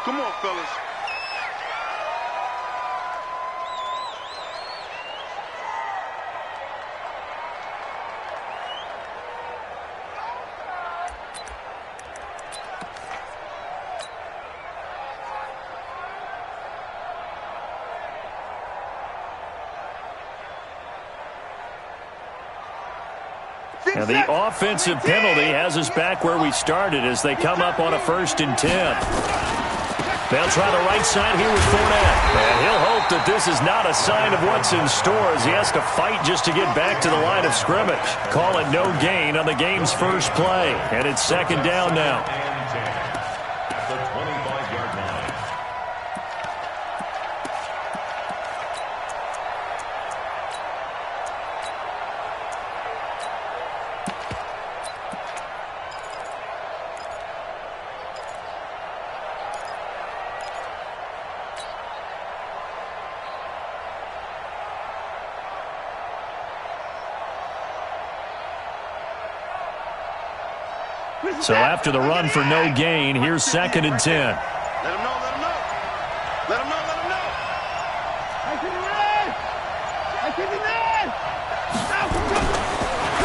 Come on, fellas. And the offensive penalty has us back where we started as they come up on a 1st and 10. They'll try the right side here with Fournette. And he'll hope that this is not a sign of what's in store as he has to fight just to get back to the line of scrimmage. Call it no gain on the game's first play. And it's 2nd down now. At the 25-yard line. So after the run for no gain, here's 2nd and 10. Let him know, let him know. Let him know, let him know.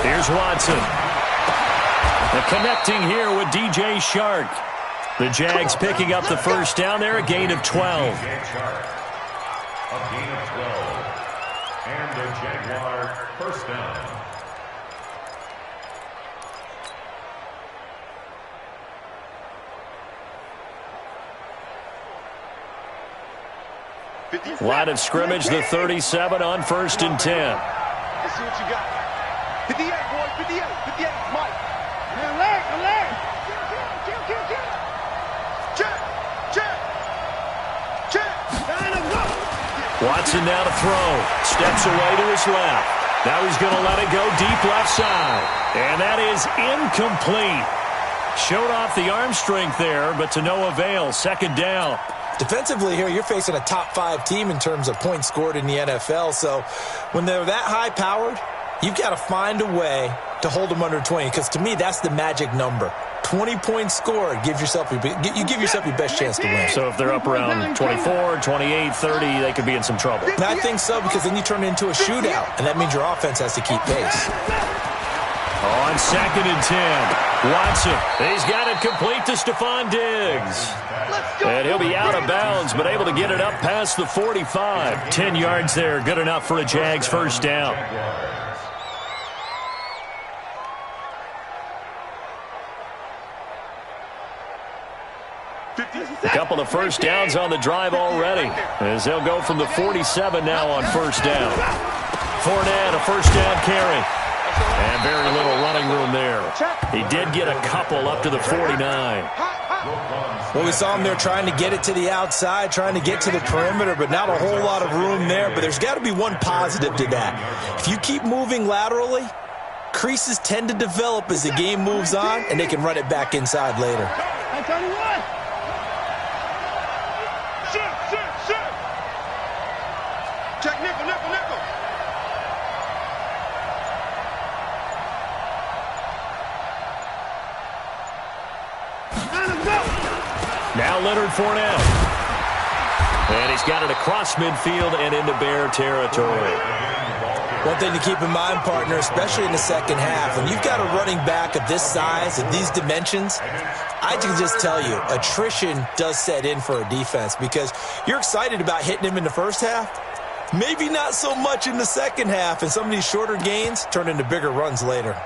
Here's Watson. The connecting here with DJ Shark. The Jags picking up the 1st down there, a gain of 12. A gain of 12. And the Jaguar 1st down. Line of scrimmage, the 37 on 1st and 10. Let's see what you got. 58, boy, 58, 58, Mike. Alert, alert. Kill. Check. Watson now to throw. Steps away to his left. Now he's going to let it go deep left side. And that is incomplete. Showed off the arm strength there, but to no avail. 2nd down. Defensively here, you're facing a top 5 team in terms of points scored in the NFL. So when they're that high-powered, you've got to find a way to hold them under 20. Because to me, that's the magic number. 20 points scored, you give yourself your best chance to win. So if they're up around 24, 28, 30, they could be in some trouble. And I think so, because then you turn it into a shootout, and that means your offense has to keep pace. On 2nd and 10, Watson. He's got it complete to Stephon Diggs. And he'll be out of bounds, but able to get it up past the 45. 10 yards there, good enough for a Jags 1st down. A couple of 1st downs on the drive already, as they'll go from the 47 now on 1st down. Fournette, a 1st down carry. And very little running room there. He did get a couple up to the 49. Well, we saw him there trying to get it to the outside, trying to get to the perimeter, but not a whole lot of room there. But there's got to be one positive to that. If you keep moving laterally, creases tend to develop as the game moves on, and they can run it back inside later. Check nickel. Now Leonard Fournette. And he's got it across midfield and into Bear territory. One thing to keep in mind, partner, especially in the second half, when you've got a running back of this size, of these dimensions, I can just tell you, attrition does set in for a defense because you're excited about hitting him in the first half. Maybe not so much in the second half, and some of these shorter gains turn into bigger runs later.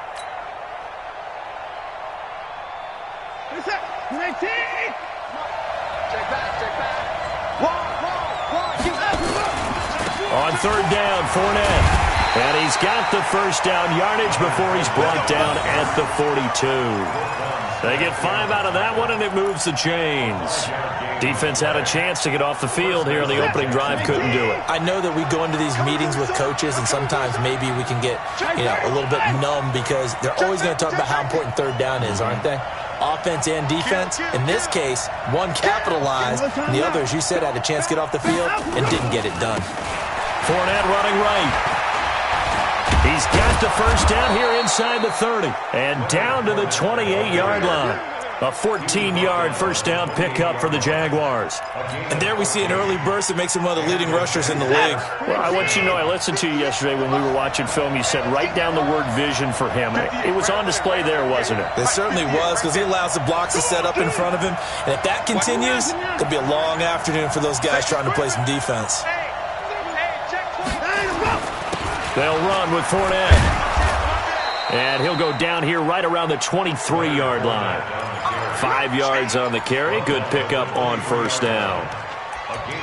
On 3rd down, Fournette. And he's got the 1st down yardage before he's brought down at the 42. They get 5 out of that one, and it moves the chains. Defense had a chance to get off the field here on the opening drive, couldn't do it. I know that we go into these meetings with coaches, and sometimes maybe we can get, a little bit numb because they're always going to talk about how important 3rd down is, aren't they? Offense and defense. In this case, one capitalized, and the other, as you said, had a chance to get off the field and didn't get it done. Fournette running right. He's got the 1st down here inside the 30 and down to the 28-yard line. A 14-yard first down pickup for the Jaguars. And there we see an early burst that makes him one of the leading rushers in the league. Well, I want you to know, I listened to you yesterday when we were watching film. You said write down the word vision for him. It was on display there, wasn't it? It certainly was, because he allows the blocks to set up in front of him. And if that continues, it'll be a long afternoon for those guys trying to play some defense. They'll run with Fournette. And he'll go down here right around the 23-yard line. 5 yards on the carry. Good pickup on first down.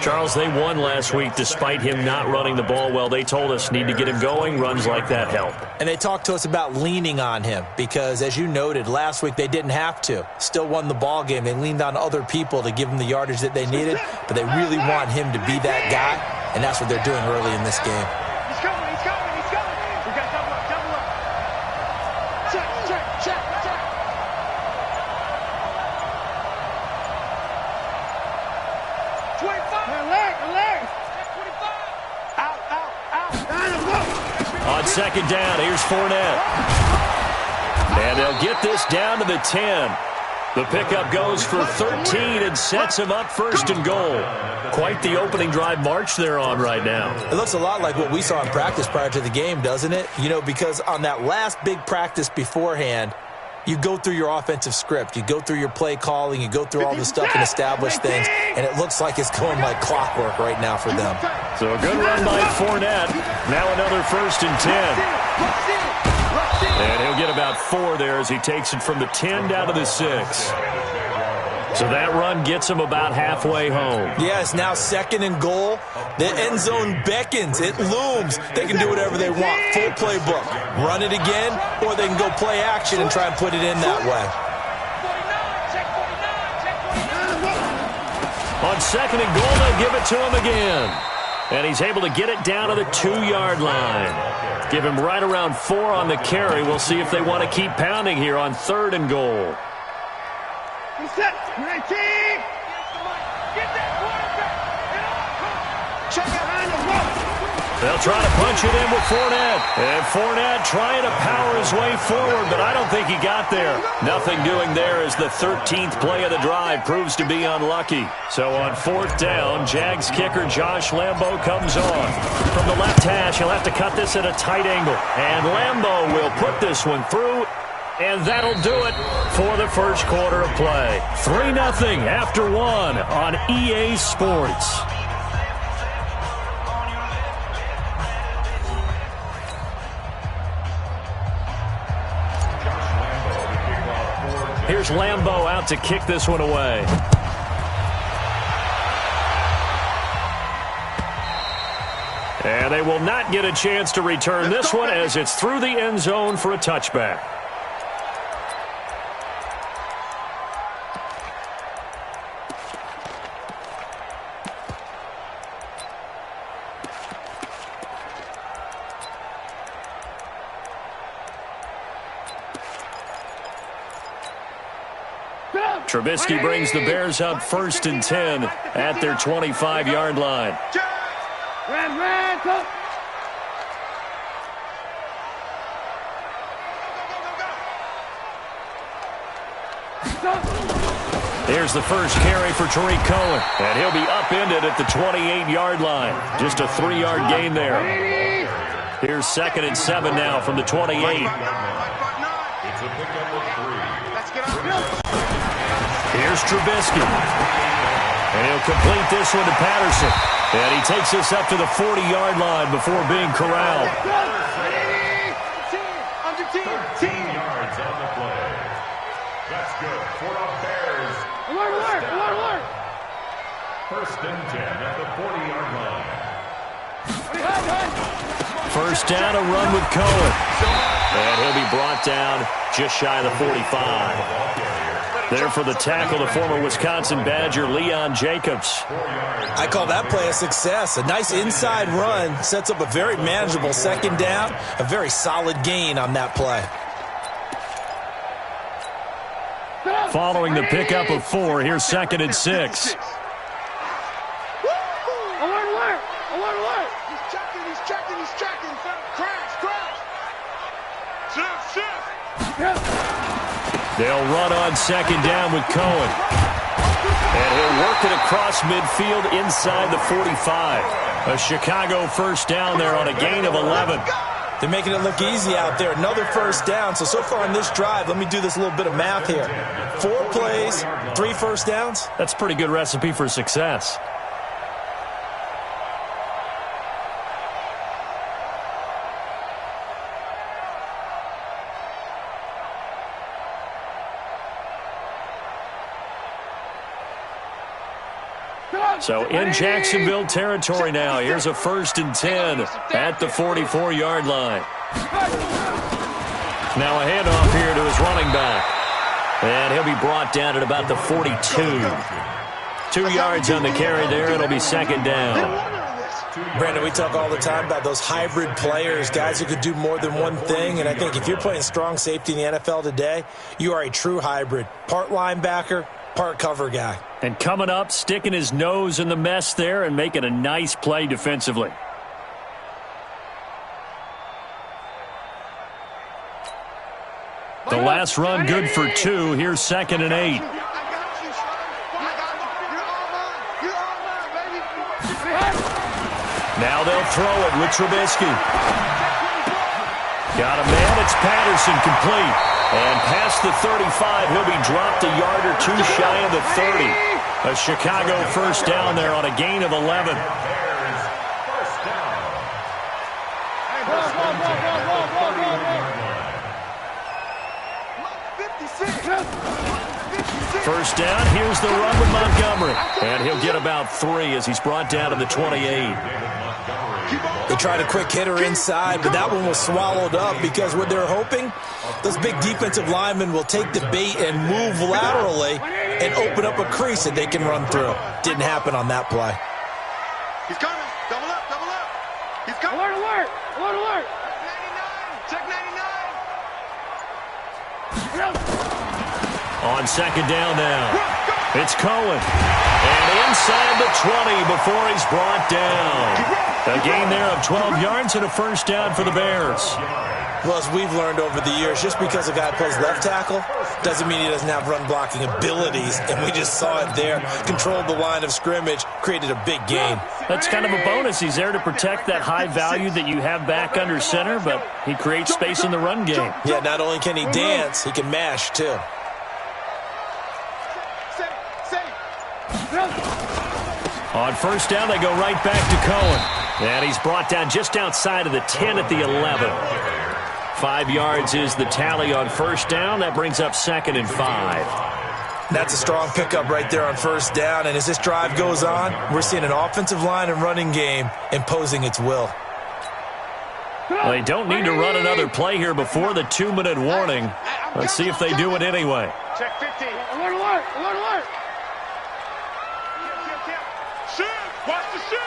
Charles, they won last week despite him not running the ball well. They told us need to get him going. Runs like that help. And they talked to us about leaning on him because, as you noted, last week they didn't have to. Still won the ball game. They leaned on other people to give them the yardage that they needed, but they really want him to be that guy, and that's what they're doing early in this game. He's coming. We got double up. Check. 25. Alert. 25. Out. On second down, here's Fournette. And they'll get this down to the 10. The pickup goes for 13 and sets him up first and goal. Quite the opening drive march they're on right now. It looks a lot like what we saw in practice prior to the game, doesn't it? You know, because on that last big practice beforehand, you go through your offensive script. You go through your play calling. You go through all the stuff and establish things. And it looks like it's going like clockwork right now for them. So a good run by Fournette. Now another first and 10. And he'll get about 4 there as he takes it from the 10 down to the 6. So that run gets him about halfway home. Yeah, it's now second and goal. The end zone beckons. It looms. They can do whatever they want. Full playbook. Run it again, or they can go play action and try and put it in that way. On second and goal, they'll give it to him again. And he's able to get it down to the 2-yard line. Give him right around 4 on the carry. We'll see if they want to keep pounding here on third and goal. Set. 19. Get that quarterback. Check behind the rope. They'll try to punch it in with Fournette. And Fournette trying to power his way forward, but I don't think he got there. Nothing doing there as the 13th play of the drive proves to be unlucky. So on fourth down, Jags kicker Josh Lambo comes on. From the left hash, he'll have to cut this at a tight angle. And Lambo will put this one through. And that'll do it for the first quarter of play. 3-0 after 1 on EA Sports. Here's Lambo out to kick this one away. And they will not get a chance to return this one as it's through the end zone for a touchback. Trubisky brings the Bears up first and 10 at their 25-yard line. Red, go. Here's the first carry for Tariq Cohen. And he'll be upended at the 28-yard line. Just a 3-yard gain there. Here's second and 7 now from the 28. It's a pickup of 3. Here's Trubisky. And he'll complete this one to Patterson. And he takes this up to the 40-yard line before being corralled. Under 10. 13 yards on the play. That's good for the Bears. Alert. First and 10 at the 40-yard line. First down, a run with Cohen. And he'll be brought down just shy of the 45. There for the tackle, the former Wisconsin Badger, Leon Jacobs. I call that play a success. A nice inside run sets up a very manageable second down. A very solid gain on that play. Following the pickup of 4, here's second and 6. Alert. He's checking. Crash. Shift. They'll run on second down with Cohen. And he'll work it across midfield inside the 45. A Chicago first down there on a gain of 11. They're making it look easy out there. Another first down. So far on this drive, let me do this little bit of math here. 4 plays, 3 first downs. That's a pretty good recipe for success. So in Jacksonville territory now. Here's a 1st and 10 at the 44-yard line. Now a handoff here to his running back. And he'll be brought down at about the 42. 2 yards on the carry there. It'll be second down. Brandon, we talk all the time about those hybrid players, guys who could do more than one thing. And I think if you're playing strong safety in the NFL today, you are a true hybrid. Part linebacker, part cover guy. And coming up, sticking his nose in the mess there and making a nice play defensively. The last run good for 2. Here's 2nd and 8. Now they'll throw it with Trubisky. Got a man. It's Patterson complete. And past the 35, he'll be dropped a yard or 2 shy of the 30. A Chicago first down there on a gain of 11. First down, here's the run with Montgomery. And he'll get about 3 as he's brought down to the 28. They tried a quick hitter inside, but that one was swallowed up because what they're hoping, those big defensive linemen will take the bait and move laterally and open up a crease that they can run through. Didn't happen on that play. He's coming. Double up, double up. He's coming. Alert, alert, alert, alert. Check 99. On second down now, it's Cohen. And inside the 20 before he's brought down. A gain there of 12 yards and a first down for the Bears. Well, as we've learned over the years, just because a guy plays left tackle doesn't mean he doesn't have run-blocking abilities, and we just saw it there. Controlled the line of scrimmage, created a big gain. That's kind of a bonus. He's there to protect that high value that you have back under center, but he creates space in the run game. Yeah, not only can he dance, he can mash, too. On first down, they go right back to Cohen. And he's brought down just outside of the 10 at the 11. 5 yards is the tally on first down. That brings up 2nd and 5. That's a strong pickup right there on first down. And as this drive goes on, we're seeing an offensive line and running game imposing its will. Well, they don't need to run another play here before the 2-minute warning. Let's see if they do it anyway. Check 15. Alert, alert, alert, alert. Shoot! Watch the shoot!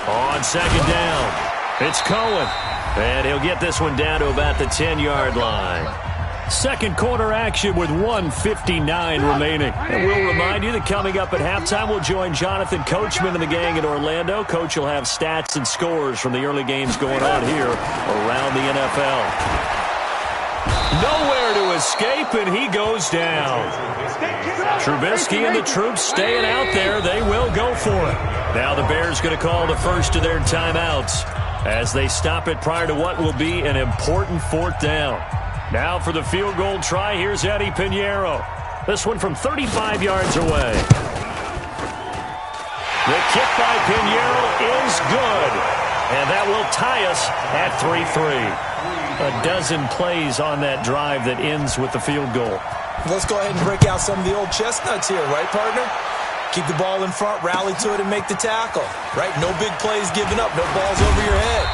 On second down, it's Cohen. And he'll get this one down to about the 10-yard line. Second quarter action with 1:59 remaining. And we'll remind you that coming up at halftime, we'll join Jonathan Coachman and the gang in Orlando. Coach will have stats and scores from the early games going on here around the NFL. Nowhere to escape, and he goes down. Trubisky and the troops staying out there. They will go for it. Now the Bears going to call the first of their timeouts as they stop it prior to what will be an important 4th down. Now for the field goal try, here's Eddie Pinheiro. This one from 35 yards away. The kick by Pinheiro is good. And that will tie us at 3-3. A dozen plays on that drive that ends with the field goal. Let's go ahead and break out some of the old chestnuts here, right, partner? Keep the ball in front, rally to it, and make the tackle, right? No big plays given up, no balls over your head.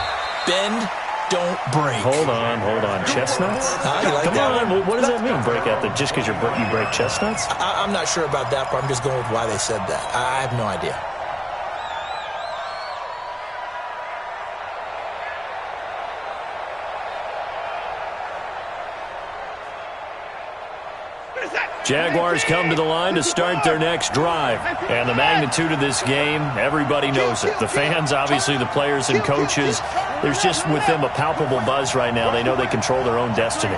Bend, don't break. Hold on. Chestnuts? You like Come that on, one? what does that mean, break out? Just because you break chestnuts? I'm not sure about that, but I'm just going with why they said that. I have no idea. Jaguars come to the line to start their next drive. And the magnitude of this game, everybody knows it. The fans, obviously the players and coaches, there's just with them a palpable buzz right now. They know they control their own destiny.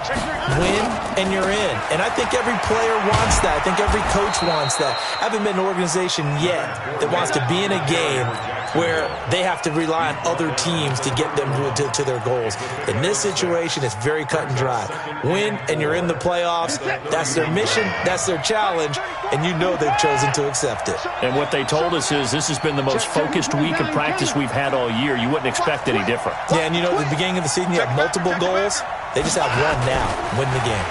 Win, and you're in. And I think every player wants that. I think every coach wants that. I haven't been an organization yet that wants to be in a game where they have to rely on other teams to get them to their goals. In this situation, it's very cut and dry. Win, and you're in the playoffs. That's their mission. That's their challenge. And you know they've chosen to accept it. And what they told us is this has been the most focused week of practice we've had all year. You wouldn't expect any different. Yeah, and you know, at the beginning of the season, you have multiple goals. They just have one now. Win the game.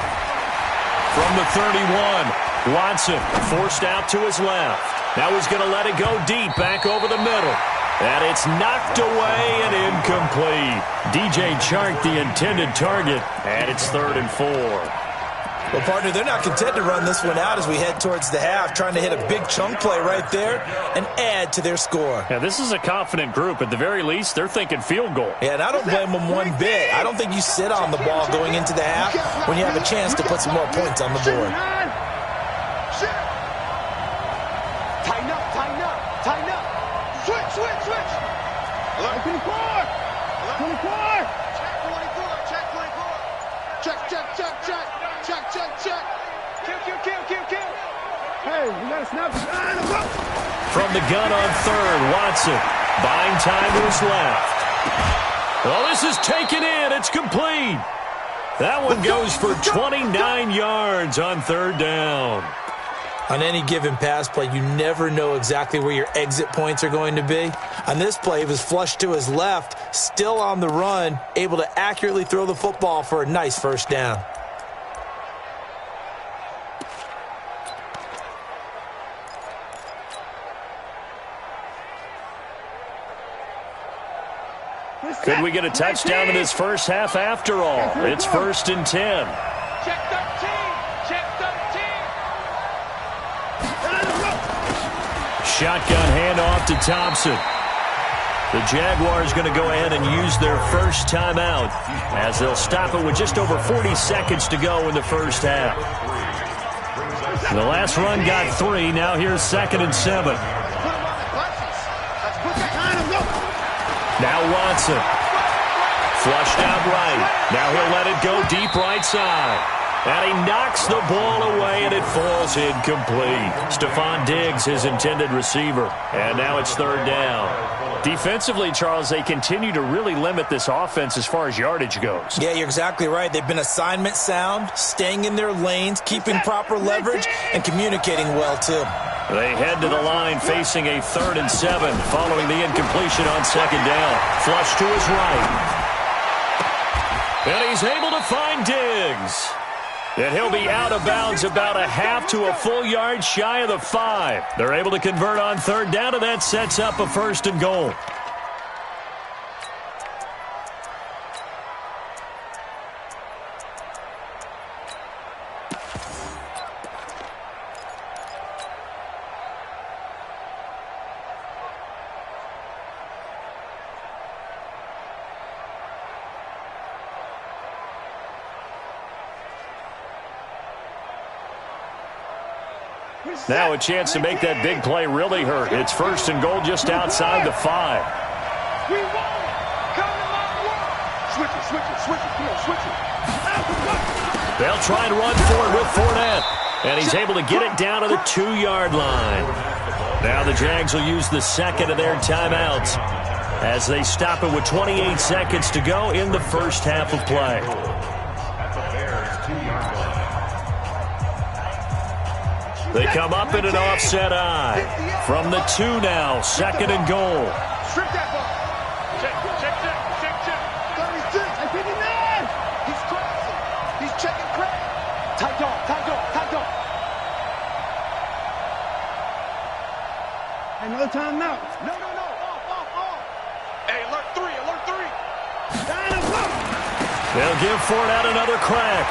From the 31, Watson forced out to his left. Now he's going to let it go deep back over the middle. And it's knocked away and incomplete. DJ Chark, the intended target, and it's 3rd and 4. Well, partner, they're not content to run this one out as we head towards the half, trying to hit a big chunk play right there and add to their score. Yeah, this is a confident group. At the very least, they're thinking field goal. Yeah, and I don't blame them one bit. I don't think you sit on the ball going into the half when you have a chance to put some more points on the board. Tighten up, tighten up, tighten up. Switch, switch, switch. 24. 24. Check 24, check 24. Check, check, check, check. Check, check, check. Kill. Hey, we got to snap. From the gun on 3rd, Watson. Buying time to his left. Well, this is taken in. It's complete. That one goes for 29 yards on 3rd down. On any given pass play, you never know exactly where your exit points are going to be. On this play, he was flushed to his left, still on the run, able to accurately throw the football for a nice 1st down. Could we get a touchdown in this first half after all? It's 1st and 10. Check 13. Check 13. Shotgun handoff to Thompson. The Jaguars going to go ahead and use their first timeout as they'll stop it with just over 40 seconds to go in the first half. The last run got 3. Now here's 2nd and 7. Now Watson. Flushed out right. Now he'll let it go deep right side. And he knocks the ball away, and it falls incomplete. Stephon Diggs, his intended receiver. And now it's 3rd down. Defensively, Charles, they continue to really limit this offense as far as yardage goes. Yeah, you're exactly right. They've been assignment sound, staying in their lanes, keeping proper leverage, and communicating well, too. They head to the line facing a 3rd and 7 following the incompletion on 2nd down. Flush to his right. And he's able to find Diggs. And he'll be out of bounds about a half to a full yard shy of the 5. They're able to convert on 3rd down, and that sets up a 1st and goal. Now a chance to make that big play really hurt. It's 1st and goal just outside the 5. We won it. Come on, switch it, switch it, switch it. Come on, switch it. They'll try and run for it with Fournette. And he's able to get it down to the 2-yard line. Now the Jags will use the 2nd of their timeouts as they stop it with 28 seconds to go in the first half of play. They come up in an offset eye. From the 2 now, 2nd and goal. Strip that ball. Check. 36. 59. He's crossing. He's checking crack. Tight dog. Another timeout. No. Off. Hey, alert 3. They'll give Fournette another crack.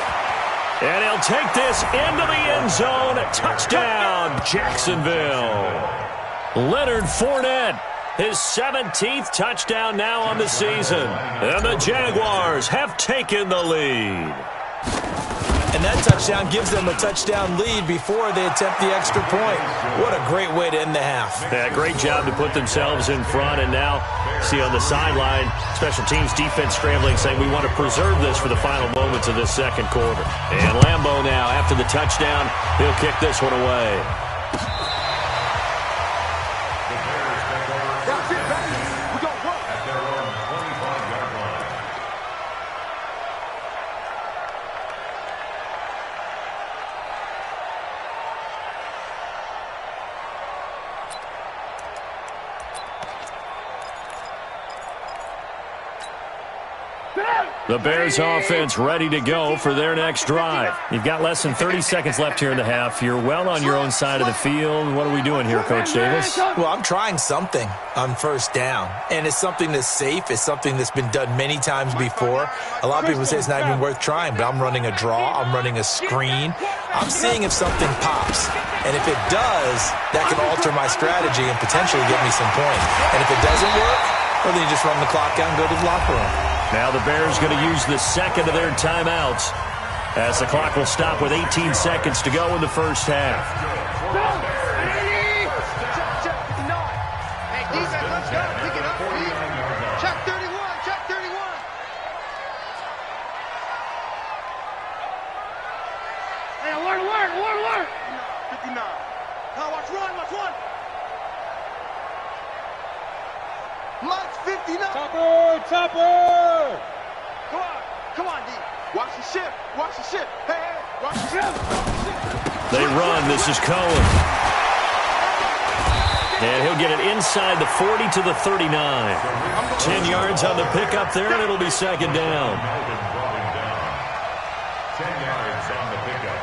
And he'll take this into the end zone. Touchdown, Jacksonville. Leonard Fournette, his 17th touchdown now on the season. And the Jaguars have taken the lead. And that touchdown gives them a touchdown lead before they attempt the extra point. What a great way to end the half. Yeah, great job to put themselves in front. And now, see on the sideline, special teams defense scrambling, saying we want to preserve this for the final moments of this second quarter. And Lambeau now, after the touchdown, he'll kick this one away. That's it, baby. We got work. At their own 25-yard line. The Bears offense ready to go for their next drive. You've got less than 30 seconds left here in the half. You're well on your own side of the field. What are we doing here, Coach Davis? Well, I'm trying something on first down, and it's something that's safe. It's something that's been done many times before. A lot of people say it's not even worth trying, but I'm running a draw. I'm running a screen. I'm seeing if something pops, and if it does, that can alter my strategy and potentially get me some points. And if it doesn't work, well, then you just run the clock out and go to the locker room. Now the Bears going to use the second of their timeouts as the clock will stop with 18 seconds to go in the first half. Hey, defense, let's go. Pick it up, please. Check 31. Check 31. Hey, alert. 59. Now watch one. Mike's 59. Topper. Come on, D. Watch the ship. Hey, watch the ship. They run. This is Cohen. And he'll get it inside the 40 to the 39. 10 yards on the pickup there, and it'll be second down. 10 yards on the pickup.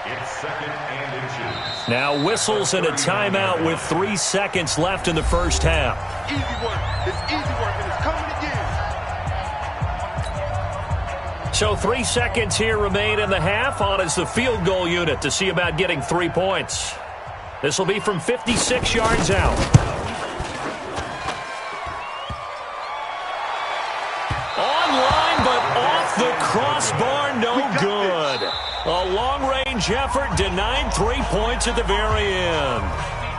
It's second and inches. Now whistles and a timeout with 3 seconds left in the first half. Easy work. It's easy work, and it's coming again. So 3 seconds here remain in the half. On is the field goal unit to see about getting 3 points. This will be from 56 yards out. Online, but off the crossbar, no good. A long-range effort denied 3 points at the very end.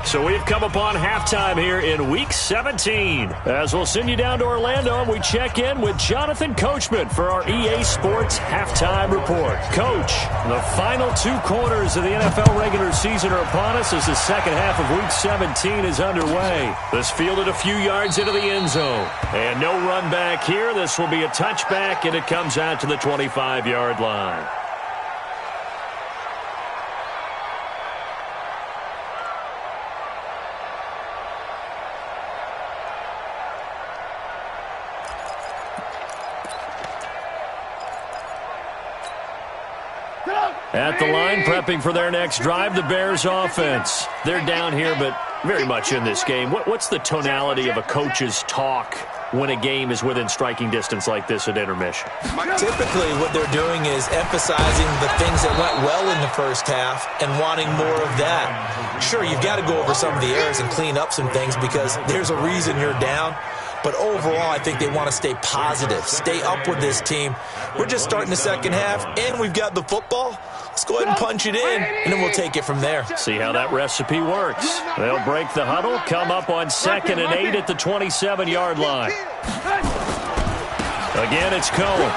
So we've come upon halftime here in Week 17. As we'll send you down to Orlando, and we check in with Jonathan Coachman for our EA Sports Halftime Report. Coach, the final 2 quarters of the NFL regular season are upon us as the second half of Week 17 is underway. This fielded a few yards into the end zone. And no run back here. This will be a touchback, and it comes out to the 25-yard line. At the line, prepping for their next drive, the Bears offense. They're down here, but very much in this game. What's the tonality of a coach's talk when a game is within striking distance like this at intermission? Typically, what they're doing is emphasizing the things that went well in the first half and wanting more of that. Sure, you've got to go over some of the errors and clean up some things because there's a reason you're down. But overall, I think they want to stay positive, stay up with this team. We're just starting the second half, and we've got the football. Let's go ahead and punch it in, and then we'll take it from there. See how that recipe works. They'll break the huddle, come up on 2nd and 8 at the 27-yard line. Again, it's Cohen.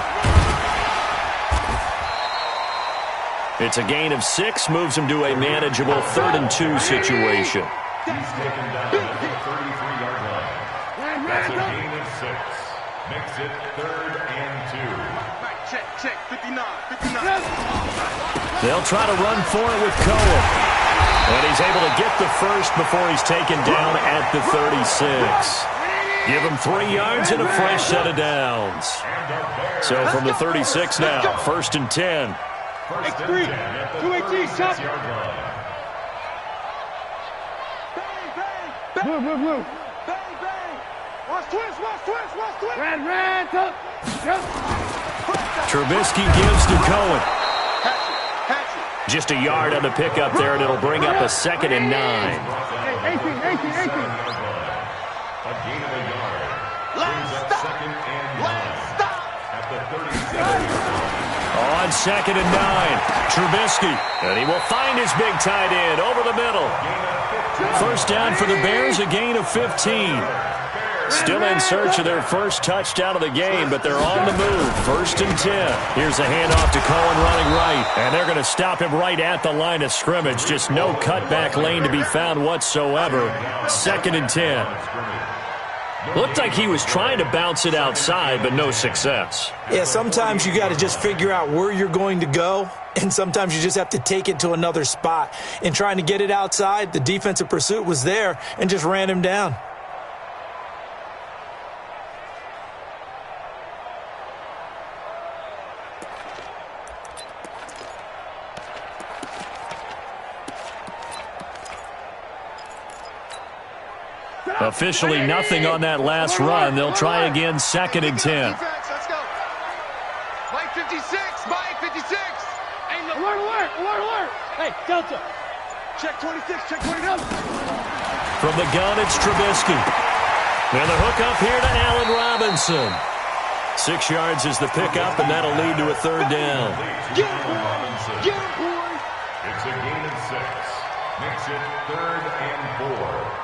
It's a gain of 6, moves him to a manageable 3rd and 2 situation. He's taken down at the 33-yard line. That's a gain of 6. Makes it 3rd and 2. Check. 59. They'll try to run for it with Cohen. And he's able to get the first before he's taken down at the 36. Give him 3 yards and a fresh set of downs. So from the 36 now, 1st and 10. First and 10 at the 36-yard line. Blue. Bang. Watch twist. Red. Trubisky gives to Cohen. Just a yard on the pickup there, and it'll bring up a 2nd and 9. 18. A gain of a yard. Brings up 2nd and 9 at the 37-yard line. On 2nd and 9, Trubisky. And he will find his big tight end over the middle. First down for the Bears, a gain of 15. Still in search of their first touchdown of the game, but they're on the move. 1st and 10. Here's a handoff to Cohen running right. And they're going to stop him right at the line of scrimmage. Just no cutback lane to be found whatsoever. 2nd and 10. Looked like he was trying to bounce it outside, but no success. Yeah, sometimes you got to just figure out where you're going to go, and sometimes you just have to take it to another spot. In trying to get it outside, the defensive pursuit was there and just ran him down. Officially nothing on that last run. They'll try again 2nd and 10. Let's go. Mike 56. Mike 56. Alert, alert, alert, alert. Hey, Delta. Check 26. Check 29. From the gun, it's Trubisky. And the hook up here to Allen Robinson. 6 yards is the pickup, and that'll lead to a 3rd down. Get him, boy. Get him, boy. It's a gain of 6. Makes it 3rd and 4.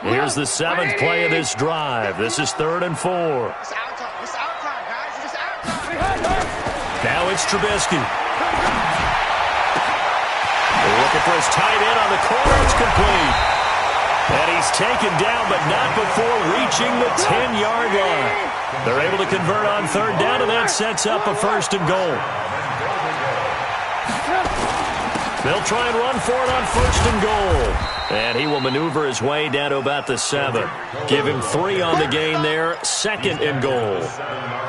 Here's the 7th play of this drive. This is 3rd and 4. It's our time. It's our time, guys. It's our time. Now it's Trubisky. Looking for his tight end on the corner. It's complete. And he's taken down, but not before reaching the 10-yard line. They're able to convert on 3rd down, and that sets up a 1st and goal. They'll try and run for it on 1st and goal. And he will maneuver his way down to about the 7. Give him 3 on the game there. 2nd and goal.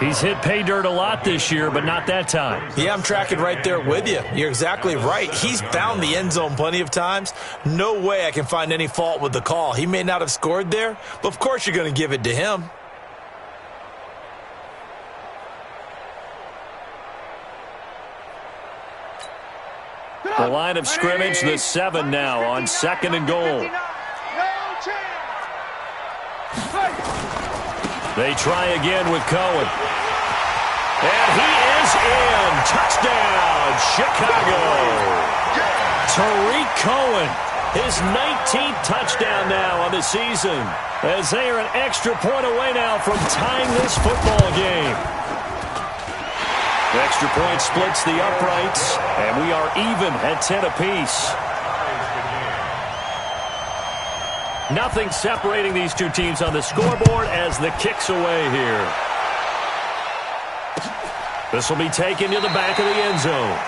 He's hit pay dirt a lot this year, but not that time. Yeah, I'm tracking right there with you. You're exactly right. He's found the end zone plenty of times. No way I can find any fault with the call. He may not have scored there, but of course you're going to give it to him. The line of scrimmage, the 7 now on 2nd and goal. They try again with Cohen. And he is in. Touchdown, Chicago. Tariq Cohen, his 19th touchdown now on the season, as they are an extra point away now from tying this football game. The extra point splits the uprights, and we are even at 10 apiece. Nothing separating these two teams on the scoreboard as the kick's away here. This will be taken to the back of the end zone.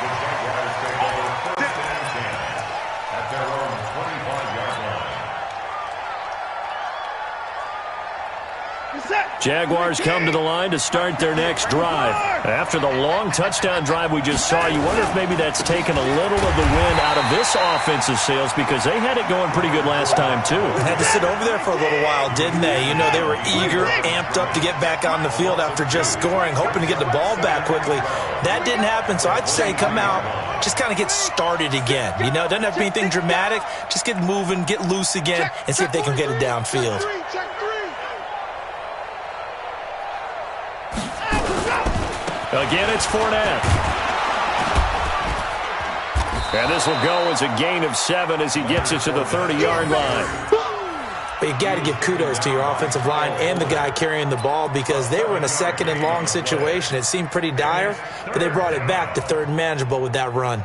The Jaguars take over 1st and 10 at their own 25-yard line. Jaguars come to the line to start their next drive. After the long touchdown drive we just saw, you wonder if maybe that's taken a little of the wind out of this offensive sails, because they had it going pretty good last time, too. Had to sit over there for a little while, didn't they? You know, they were eager, amped up to get back on the field after just scoring, hoping to get the ball back quickly. That didn't happen, so I'd say come out, just kind of get started again. You know, it doesn't have to be anything dramatic. Just get moving, get loose again, and see if they can get it downfield. Again, it's Fournette. And this will go as a gain of 7 as he gets it to the 30-yard line. But you got to give kudos to your offensive line and the guy carrying the ball, because they were in a 2nd and long situation. It seemed pretty dire, but they brought it back to 3rd and manageable with that run.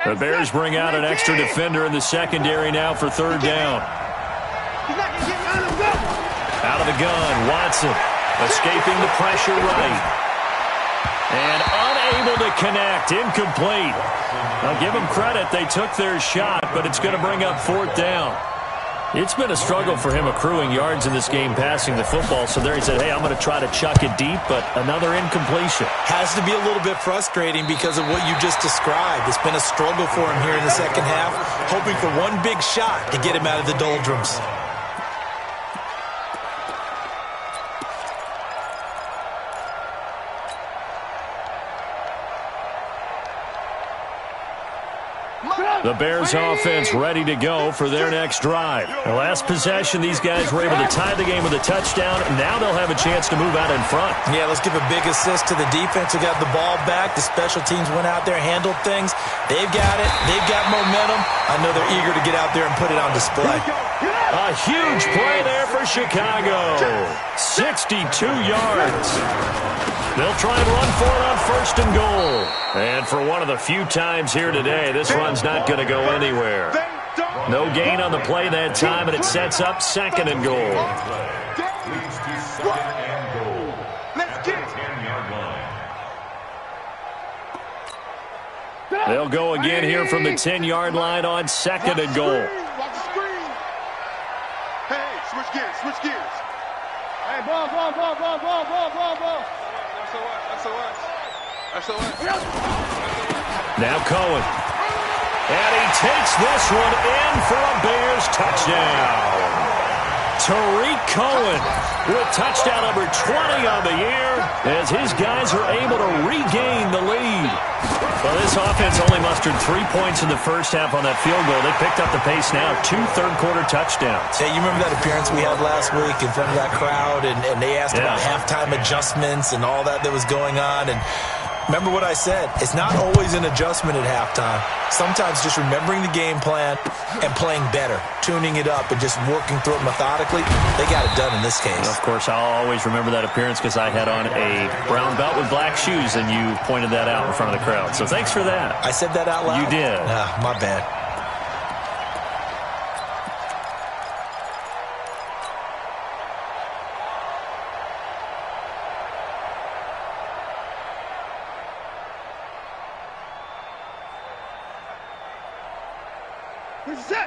The Bears bring out an extra defender in the secondary now for 3rd down. Out of the gun, Watson escaping the pressure right. And unable to connect, incomplete. I'll give them credit, they took their shot, but it's going to bring up 4th down. It's been a struggle for him accruing yards in this game passing the football. So there he said, hey, I'm going to try to chuck it deep, but another incompletion. Has to be a little bit frustrating because of what you just described. It's been a struggle for him here in the second half, hoping for one big shot to get him out of the doldrums. The Bears offense ready to go for their next drive. The last possession, these guys were able to tie the game with a touchdown. Now they'll have a chance to move out in front. Yeah, let's give a big assist to the defense who got the ball back. The special teams went out there, handled things. They've got it. They've got momentum. I know they're eager to get out there and put it on display. A huge play there for Chicago. 62 yards. They'll try and run for it on 1st and goal. And for one of the few times here today, this run's not going to go anywhere. No gain on the play that time, and it sets up 2nd and goal. Leads to 2nd and goal. At the 10-yard line. They'll go again here from the 10-yard line on 2nd and goal. Watch the screen. Hey, switch gears, switch gears. Hey, ball. That's the one. Now Cohen. And he takes this one in for a Bears touchdown. Tariq Cohen with touchdown number 20 on the year as his guys are able to regain the lead. Well, this offense only mustered 3 points in the first half on that field goal. They picked up the pace now, 2 third-quarter touchdowns. Hey, you remember that appearance we had last week in front of that crowd, and they asked about halftime adjustments and all that was going on, and remember what I said. It's not always an adjustment at halftime. Sometimes just remembering the game plan and playing better, tuning it up and just working through it methodically. They got it done in this case. Of course, I'll always remember that appearance because I had on a brown belt with black shoes, and you pointed that out in front of the crowd. So thanks for that. I said that out loud? You did. My bad.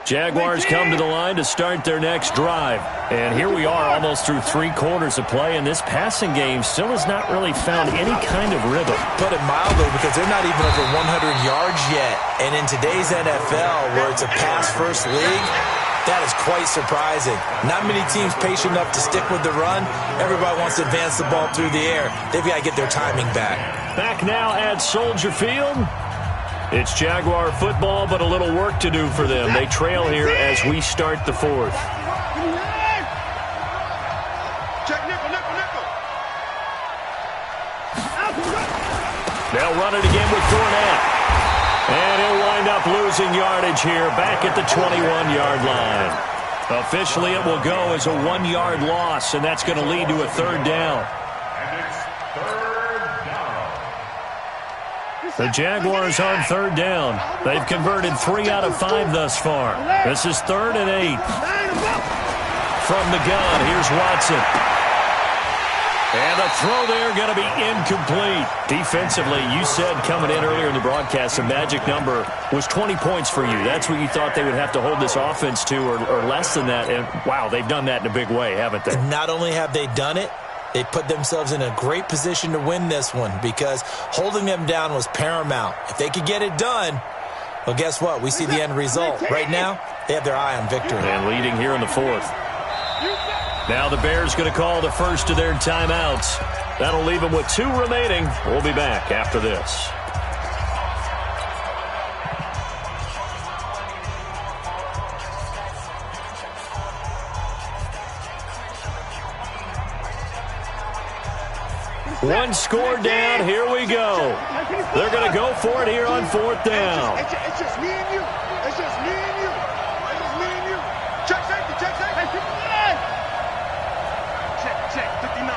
Jaguars come to the line to start their next drive. And here we are almost through 3 quarters of play, and this passing game still has not really found any kind of rhythm. Put it mildly, because they're not even over 100 yards yet. And in today's NFL, where it's a pass-first league, that is quite surprising. Not many teams patient enough to stick with the run. Everybody wants to advance the ball through the air. They've got to get their timing back. Back now at Soldier Field. It's Jaguar football, but a little work to do for them. They trail here as we start the 4th. Check nickel. They'll run it again with Fournette. And he'll wind up losing yardage here back at the 21-yard line. Officially, it will go as a 1-yard loss, and that's going to lead to a 3rd down. And it's 3rd down. The Jaguars on 3rd down. They've converted 3 out of 5 thus far. This is 3rd and 8. From the gun, here's Watson. And the throw there going to be incomplete. Defensively, you said coming in earlier in the broadcast, the magic number was 20 points for you. That's what you thought they would have to hold this offense to, or less than that. And, wow, they've done that in a big way, haven't they? Not only have they done it, they put themselves in a great position to win this one because holding them down was paramount. If they could get it done, well, guess what? We see the end result. Right now, they have their eye on victory. And leading here in the 4th. Now the Bears going to call the first of their timeouts. That'll leave them with 2 remaining. We'll be back after this. One score down. Here we go. They're going to go for it here on 4th down. It's just me and you. It's just me and you. It's just me and you. Check safety. Check. 59.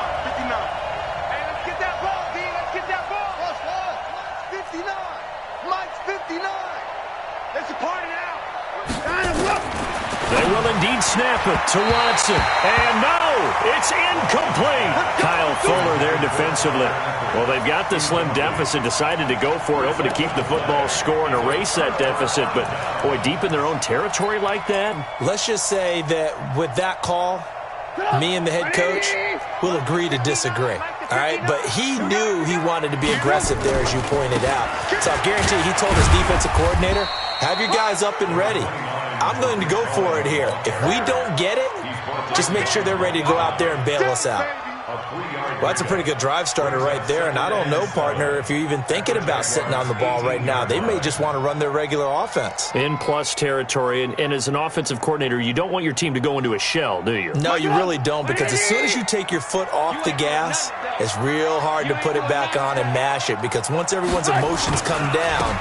Hey, let's get that ball, D. Let's get that ball. Plus 59. Mike's 59. It's a party now. They will indeed snap it to Watson. And no! It's incomplete. Kyle Fuller there defensively. Well, they've got the slim deficit, decided to go for it, hoping to keep the football score and erase that deficit. But, boy, deep in their own territory like that. Let's just say that with that call, me and the head coach will agree to disagree. All right, but he knew he wanted to be aggressive there, as you pointed out. So I guarantee he told his defensive coordinator, have your guys up and ready. I'm going to go for it here. If we don't get it, just make sure they're ready to go out there and bail us out. Well, that's a pretty good drive starter right there, and I don't know, partner, if you're even thinking about sitting on the ball right now. They may just want to run their regular offense. In plus territory, and as an offensive coordinator, you don't want your team to go into a shell, do you? No, you really don't, because as soon as you take your foot off the gas, it's real hard to put it back on and mash it, because once everyone's emotions come down,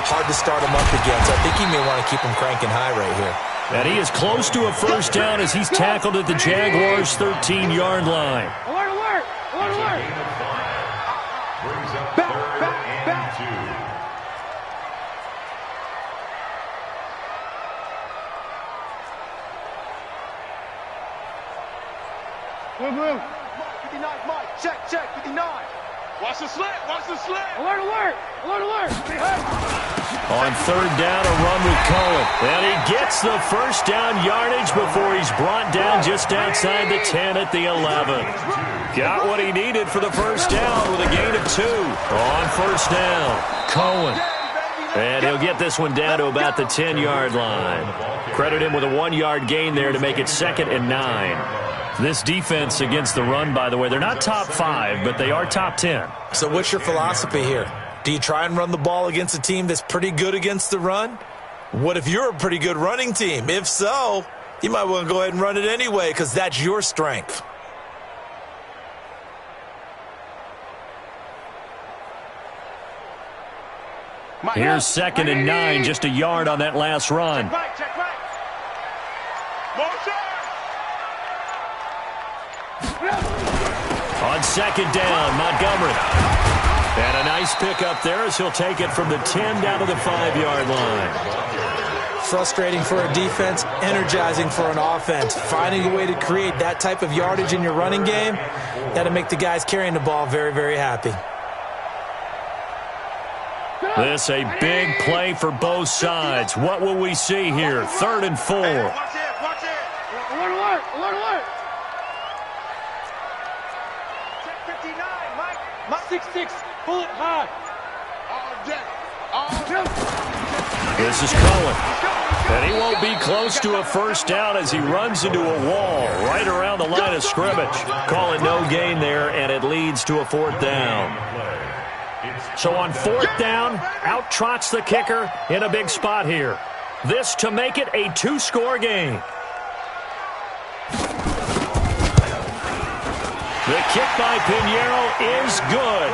hard to start them up again. So I think you may want to keep them cranking high right here. And he is close to a first down as he's tackled at the Jaguars' 13-yard line. Alert, alert! Alert, alert! Brings up third and 2. Move. Mike, 59, Mike. Check, 59. Watch the slant, watch the slant! Alert, alert! Alert, alert! On third down, a run with Cohen. And he gets the first down yardage before he's brought down just outside the 10 at the 11. Got what he needed for the first down with a gain of 2. On first down, Cohen. And he'll get this one down to about the 10-yard line. Credit him with a 1-yard gain there to make it 2nd and 9. This defense against the run, by the way, they're not top 5, but they are top 10. So what's your philosophy here? Do you try and run the ball against a team that's pretty good against the run? What if you're a pretty good running team? If so, you might want to go ahead and run it anyway because that's your strength. Here's 2nd and 9, just a yard on that last run. Check right. Motion! On 2nd down, Montgomery. And a nice pickup there as he'll take it from the 10 down to the 5-yard line. Frustrating for a defense, energizing for an offense. Finding a way to create that type of yardage in your running game, that'll make the guys carrying the ball very, very happy. This a big play for both sides. What will we see here? 3rd and 4. Watch it! Alert, alert! Alert, alert! Check 59, Mike! 6-6, pull it high! All day! This is Cohen. And he won't be close to a first down as he runs into a wall right around the line of scrimmage. Calling no gain there, and it leads to a 4th down. So on 4th down, out trots the kicker in a big spot here. This to make it a 2-score game. The kick by Pinheiro is good.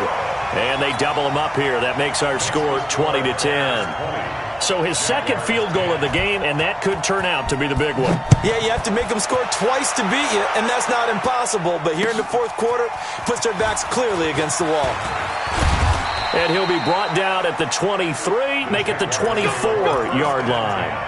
And they double him up here. That makes our score 20-10. So his 2nd field goal of the game, and that could turn out to be the big one. Yeah, you have to make them score twice to beat you, and that's not impossible. But here in the 4th quarter, puts their backs clearly against the wall. And he'll be brought down at the 23, make it the 24-yard line.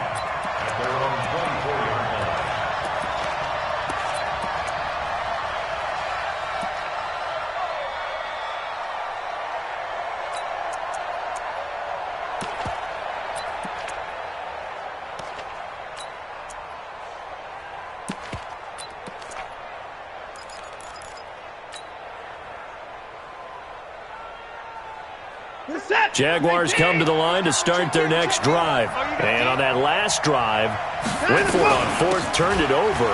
Jaguars come to the line to start their next drive. And on that last drive, went for it on 4th, turned it over.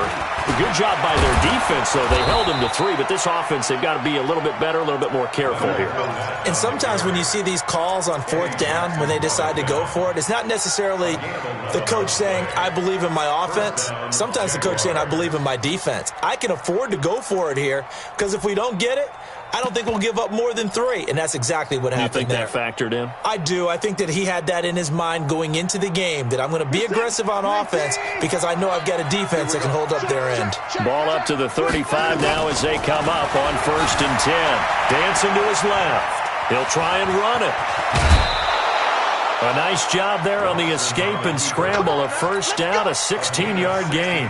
Good job by their defense, though. They held them to 3, but this offense, they've got to be a little bit better, a little bit more careful here. And sometimes when you see these calls on 4th down, when they decide to go for it, it's not necessarily the coach saying, I believe in my offense. Sometimes the coach saying, I believe in my defense. I can afford to go for it here, because if we don't get it, I don't think we'll give up more than 3, and that's exactly what happened there. You think that factored in? I do. I think that he had that in his mind going into the game, that I'm going to be aggressive on offense because I know I've got a defense that can hold up their end. Ball up to the 35 now as they come up on 1st and 10. Dancing to his left. He'll try and run it. A nice job there on the escape and scramble. A first down, a 16-yard gain.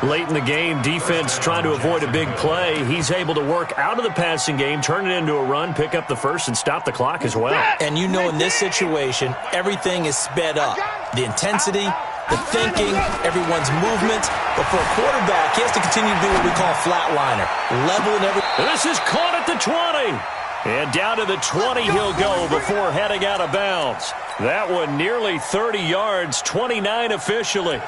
Late in the game, defense trying to avoid a big play. He's able to work out of the passing game, turn it into a run, pick up the first, and stop the clock as well. And you know in this situation, everything is sped up. The intensity, the thinking, everyone's movement. But for a quarterback, he has to continue to do what we call flatliner. Level and everything. This is caught at the 20. And down to the 20 he'll go before heading out of bounds. That one nearly 30 yards, 29 officially.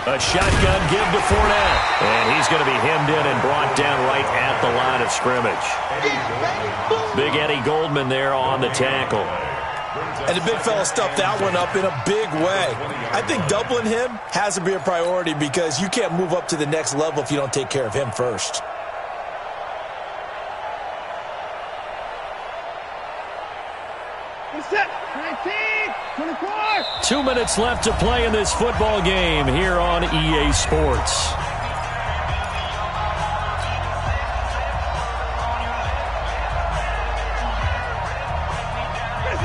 A shotgun give to Fournette. And he's going to be hemmed in and brought down right at the line of scrimmage. Big Eddie Goldman there on the tackle. And the big fella stuffed that one up in a big way. I think doubling him has to be a priority because you can't move up to the next level if you don't take care of him first. Set, 19, 24. 2 minutes left to play in this football game here on EA Sports.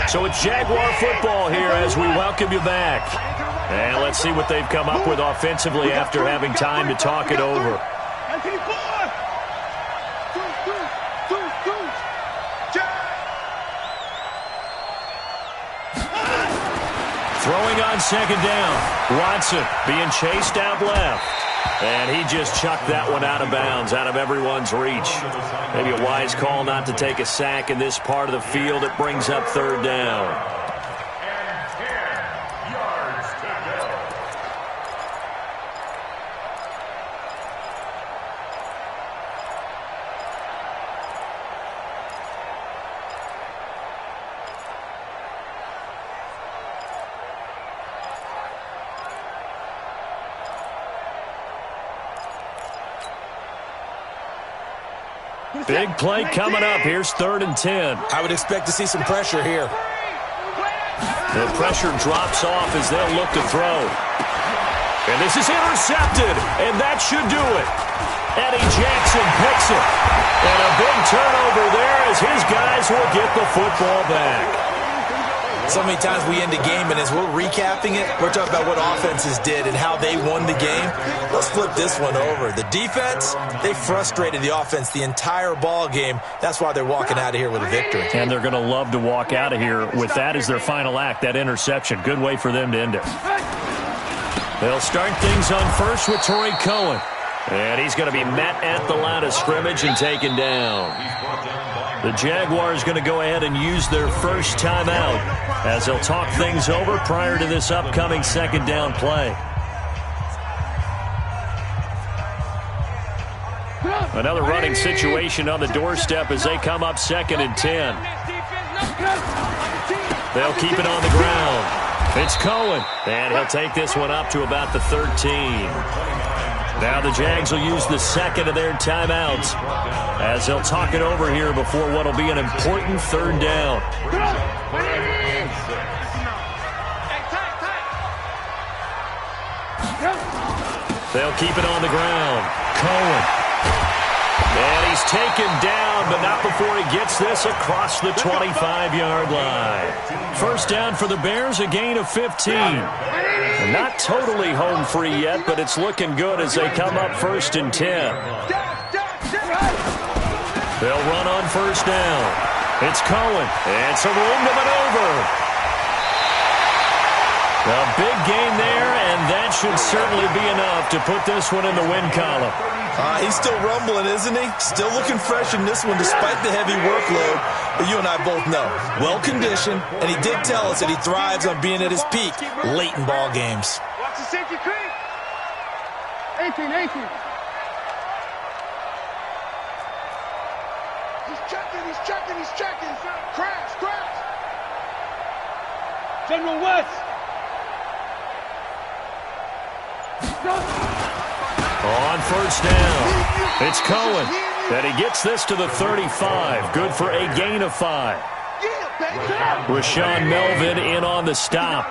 So it's Jaguar football here as we welcome you back. And let's see what they've come up with offensively after having time to talk it over. Throwing on second down. Watson being chased out left. And he just chucked that one out of bounds, out of everyone's reach. Maybe a wise call not to take a sack in this part of the field. It brings up third down. Big play coming up. Here's 3rd and 10. I would expect to see some pressure here. The pressure drops off as they'll look to throw. And this is intercepted, and that should do it. Eddie Jackson picks it. And a big turnover there as his guys will get the football back. So many times we end the game, and as we're recapping it, we're talking about what offenses did and how they won the game. Let's flip this one over. The defense, they frustrated the offense the entire ball game. That's why they're walking out of here with a victory. And they're going to love to walk out of here with that as their final act, that interception. Good way for them to end it. They'll start things on first with Torrey Cohen. And he's going to be met at the line of scrimmage and taken down. The Jaguars going to go ahead and use their first timeout as they'll talk things over prior to this upcoming second down play. Another running situation on the doorstep as they come up 2nd and 10. They'll keep it on the ground. It's Cohen, and he'll take this one up to about the 13. Now the Jags will use the second of their timeouts as they'll talk it over here before what will be an important third down. They'll keep it on the ground. Cohen. And he's taken down, but not before he gets this across the 25-yard line. First down for the Bears, a gain of 15. Not totally home free yet, but it's looking good as they come up 1st and 10. They'll run on first down. It's Cohen, and some room to maneuver. A big gain there, and that should certainly be enough to put this one in the win column. He's still rumbling, isn't he? Still looking fresh in this one despite the heavy workload. But you and I both know, well-conditioned, and he did tell us that he thrives on being at his peak late in ball games. Watch the safety creep. 18. He's checking. Crash. General West. On first down, it's Cohen, and he gets this to the 35. Good for a gain of 5. Rashawn Melvin in on the stop.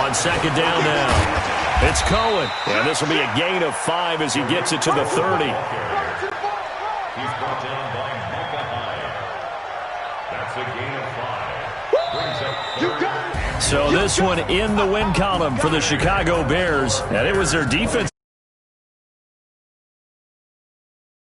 On second down now, it's Cohen, and this will be a gain of 5 as he gets it to the 30. He's brought down by Micah Hyde. That's a gain of 5. Brings up So this one in the win column for the Chicago Bears, and it was their defense.